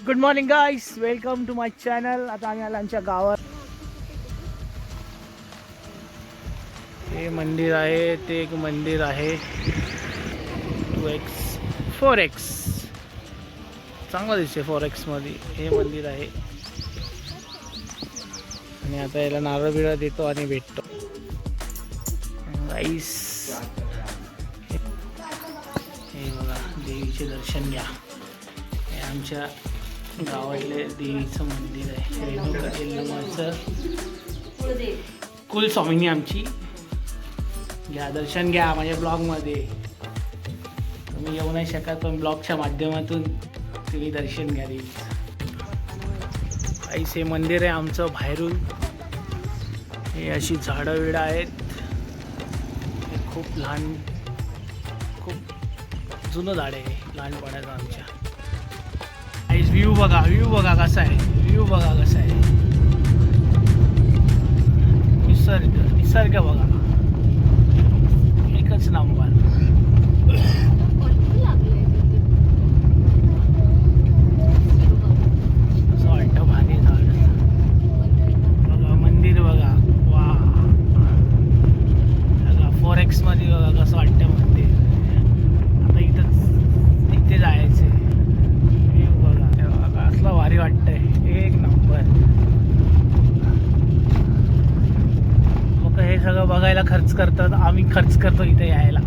Good morning guys, welcome to my channel. आता आम्ही आलो आमच्या गावात. हे मंदिर आहे, ते एक मंदिर आहे 2x 4x. चांगलं दिसते 4x मध्ये हे मंदिर आहे. आणि आता याला नारळ बिळा देतो आणि भेटतो गाईस. हे बघा, देवीचे दर्शन घ्या. हे आमच्या गावातले देवीचं मंदिर आहे. रेणुका यल्लमाचं कुल स्वामिनी आमची. घ्या, दर्शन घ्या. माझ्या ब्लॉगमध्ये तुम्ही येऊ नाही शकत, पण ब्लॉगच्या माध्यमातून तुम्ही दर्शन घ्या देवीचं. काहीच हे मंदिर आहे आमचं बाहेरून. हे अशी झाडं विडं आहेत. हे खूप लहान, खूप जुनं झाड आहे लहानपणाचं आमच्या. व्ह्यू बघा कसा आहे. व्ह्यू बघा कसा आहे. निसर्ग बघा, एकच नंबर. असं वाटतं भारी झाड बघा. मंदिर बघा, वा. 4x मध्ये बघा कसं वाटतं मंदिर. आता इथे जायचं. असला भारी वाटतंय, एक नंबर. लोक हे सगळं बघायला खर्च करतात, आम्ही खर्च करतो इथे यायला.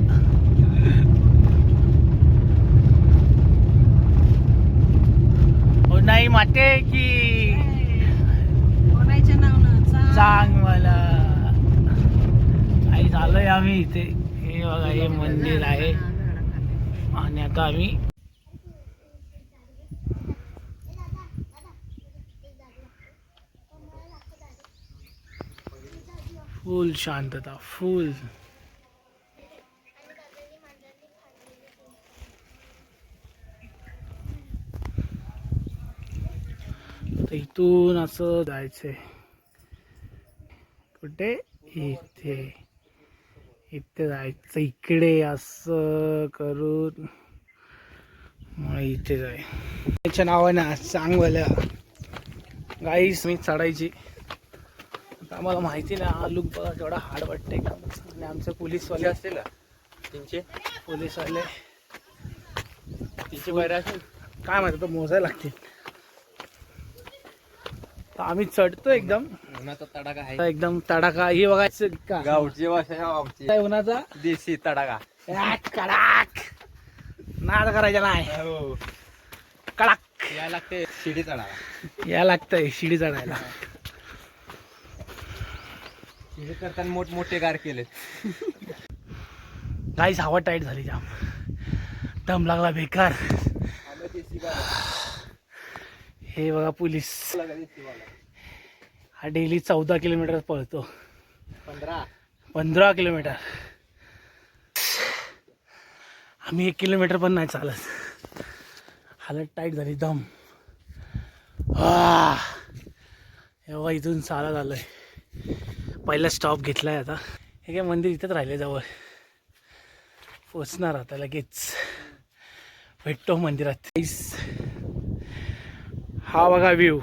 हो नाही माटे की सांग मला. काही झालंय आम्ही इथे. हे बघा, हे मंदिर आहे. आणि आता आम्ही फुल शांतता, फुल. इथून असं जायचंय. कुठे? इथे जायचं. इकडे असं करून मग इथे जाय. त्याच्या नावानं चांगलं गाईस मी चढायची. आम्हाला माहिती नाही हा लुक बघा केवढा हार्ड वाटतंय का. आणि आमचे पोलीसवाले असतील ना, त्यांचे पोलीसवाले तिचे बैरा असेल काय माहिती, तो मोजायला लागतील. तर आम्ही चढतो एकदम. उन्हाचा तडाखा आहे, एकदम तडाखा. हे बघायचं का गावची भाषा, उन्हाचा देशी तडाखा. कडाक नाद करायचा नाही. कडाक या लागते शिडी चढायला. या लागतंय शिडी चढायला. शिडी करताना मोठमोठे गार केले. गाईस हवा टाईट झाली जाम. दम लागला बेकार. हे बघा पोलीस. हा डेली 14 किलोमीटर पळतो. 15 किलोमीटर. आम्ही 1 किलोमीटर पण नाही चालत. हालत टाईट झाली, दम. एव्हा इथून चालत आलोय. पहिला स्टॉप घेतलाय. आता हे काय मंदिर इथंच राहिले जवळ. पोचणार आता लगेच. भेटतो मंदिरात. हा बघा व्ह्यू,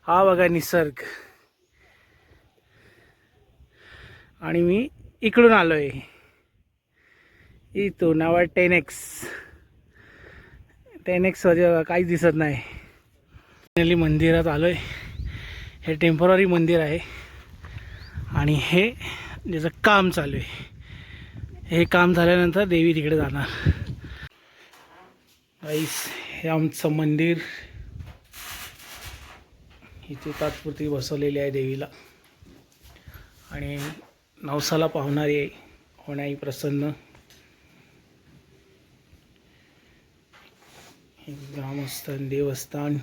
हा बघा निसर्ग. आणि मी इकडून आलोय. इथून नाव 10x मध्ये काहीच दिसत नाही. फायनली मंदिरात आलोय. हे टेम्पररी मंदिर आहे आणि हे ज्याचं काम चालू आहे. हे काम झाल्यानंतर देवी तिकडे जाणार. गाईस हे आमचं मंदिर. इथे तात्पुरती बसवलेली आहे देवीला. आणि नवसाला पावणारी होणारी प्रसन्न. ग्रामस्थान देवस्थान.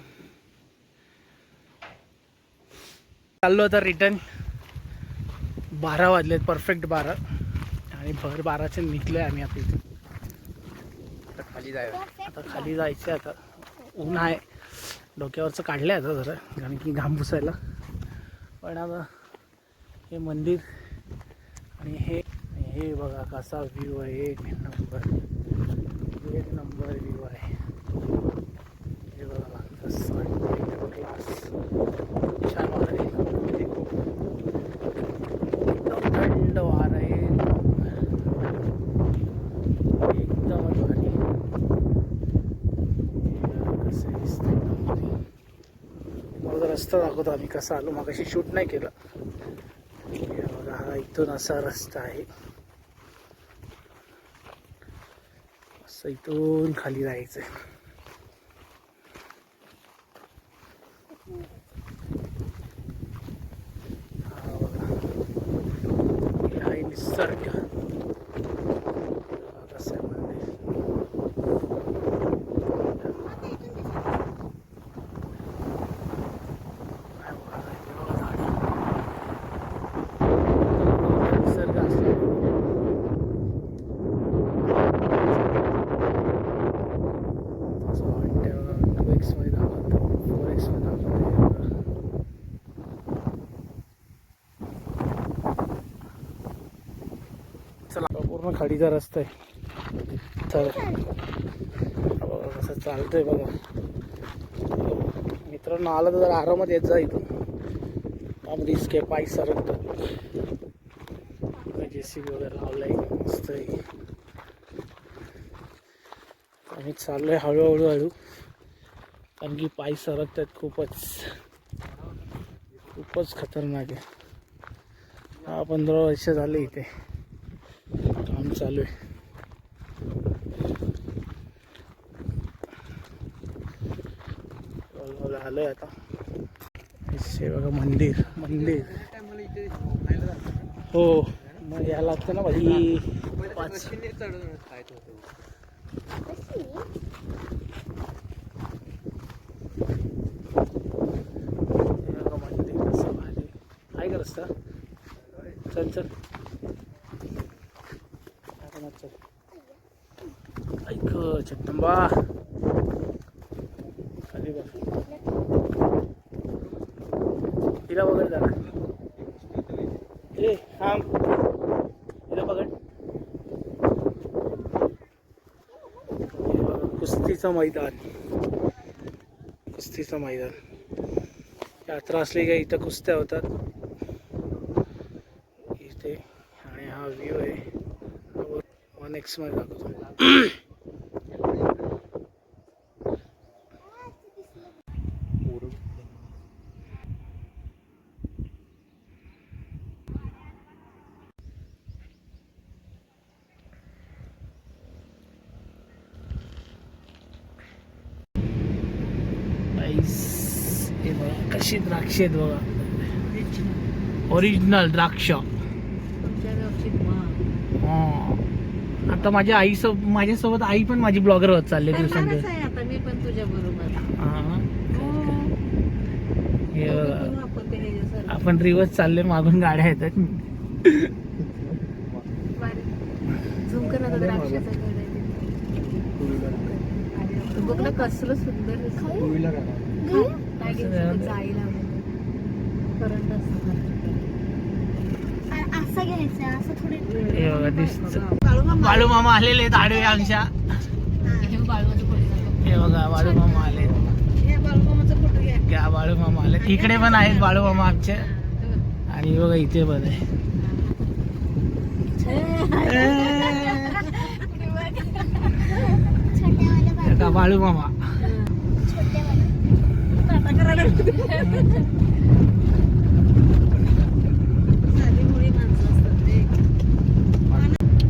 चाललो आता रिटर्न. 12 वाजलेत, परफेक्ट 12. आणि भर 12चे निघलोय आम्ही आता इथून. आता खाली जायचं. आता ऊन आहे, डोक्यावरचं काढलं आता जरा, कारण की घाम पुसायला. पण आता हे मंदिर आणि हे बघा कसा व्ह्यू आहे. एक नंबर व्ह्यू आहे. हे मग रस्ता दाखवतो आम्ही कसा आलो. मग अशी शूट नाही केलं. हे बघा, हा इथून असा रस्ता आहे. असं इथून खाली जायचं. हा बघा, हे आहे निसर्ग. कसं आहे मंदिर. निसर्ग असतो. असं वाटतंय बघा, 2x मध्ये दाखवतो, 4x मध्ये दाखवतो. चला, पूर्ण खाडीचा रस्ता आहे. चला बघा कसं चालतंय बघा. मित्रांनो, आला तर जरा आरामात येत जा. इथून रिस्क आहे, पाय सरकतात. JCB वगैरे लावलाय मस्त आहे. आम्ही चाललोय हळूहळू कारण की पाय सरकतात. खूपच खतरनाक आहे. 15 वर्ष झाले इथे काम चालू आहे. आलोय आता. हे बघा मंदिर. हो, मग यायला लागतं ना भाई. 5 मंदिर कसं भारी आहे का रस्ता. चल चल चल. ऐक चट्टंबा खाली बघ. तिला वगैरे जाणार. ए थांब, तिला बघ. कुस्तीचं मैदान. यात्रा असली का इथं कुस्त्या होतात इथे. आणि हा व्ह्यू आहे. 1x मध्ये दाखवतो. हे बघा कशी द्राक्ष आहेत बघा. ओरिजिनल द्राक्ष. आता माझ्या माझ्यासोबत आई पण माझी ब्लॉगर होत चालले दिवसांत. मी पण तुझ्या बरोबर. हे बघा, आपण रिवर्स चालले, मागून गाड्या येतात. बघ ना कसलं सुंदर जायला करंट असं घ्यायचं असं थोडे. हे बघा दिसत बाळू मामा आलेले आहेत आडवे आमच्या. हे बघा बाळू मामा आले. बाळू मामा आले. इकडे पण आहेत बाळू मामा आमचे. आणि बघा इथे पण आहे बाळू मामा.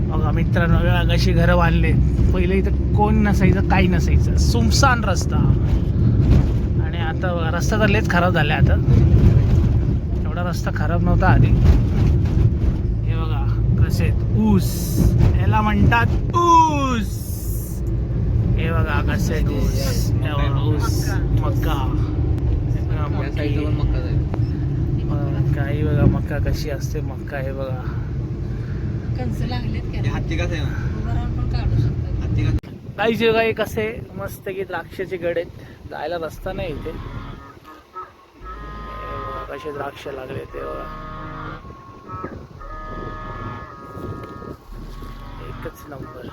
बघा मित्रांनो, कशी घरं बांधले. पहिले इथं कोण नसायचं, काही नसायचं, सुमसान रस्ता. आणि आता रस्ता तर लयच खराब झाला. आता एवढा रस्ता खराब नव्हता आधी. हे बघा कसे ऊस, याला म्हणतात ऊस. हे बघा कसे ऊस, ऊस मका. काही बघा मका कशी असते. मका हे बघा काही जगा कसे मस्त की द्राक्षाचे गड आहेत. जायला रस्ता नाही इथे. कसे द्राक्ष लागले ते बघा. एकच नंबर.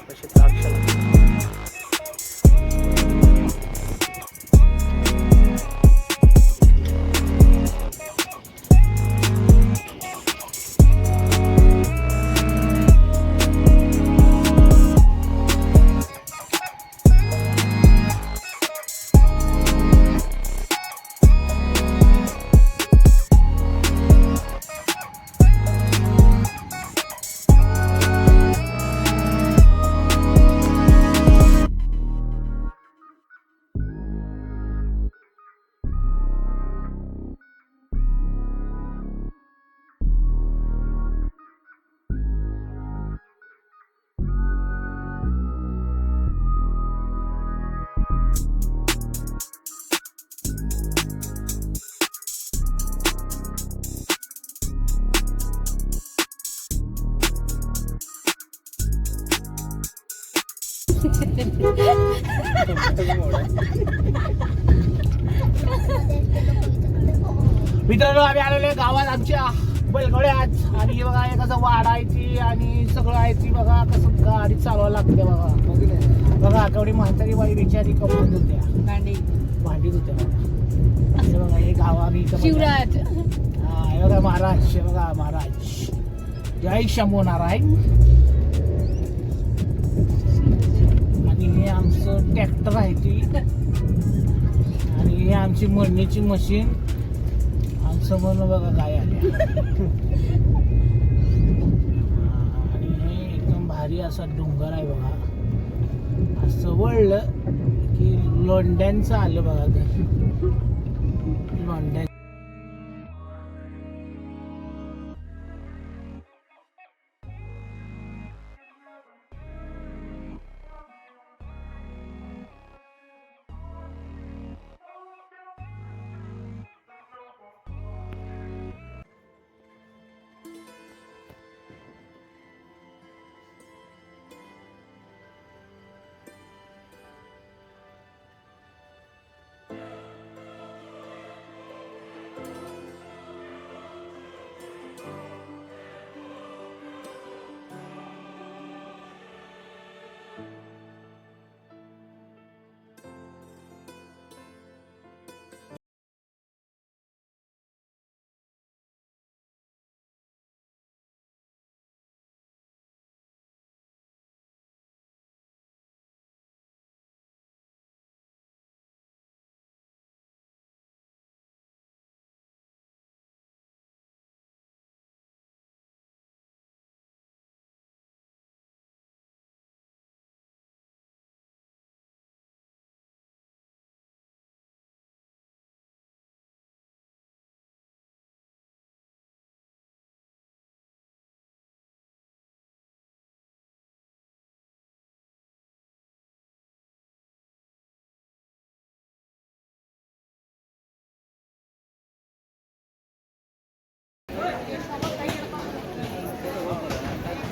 कसे द्राक्ष लागले. मित्रांनो आम्ही आलेलो आहे गावात आमच्या बैलगाड्यात आणि हे बघा एकाचा वाडा आहे ती आणि सगळं आहे ती बघा कसं गाडी चालवायला लागते बघा बघा केवढी म्हातारी बाई बिचारी कमवत होत्या भांडीत होत्या बघा हे बघा हे गावाने शिवराज हा हे बघा महाराज हे बघा महाराज जय शंभू नारायण आणि हे आमचं ट्रॅक्टर आहे ती आणि हे आमची मळणीची मशीन समोर बघा काय आल्या आणि हे एकदम भारी असा डोंगर आहे बघा असं वळलं की लोंढ्यांचं आलं बघा घर लोंढ्या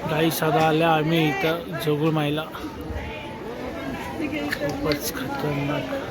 काही साधा आल्या आम्ही इथं जोगुळ मायला खूपच खतरनाक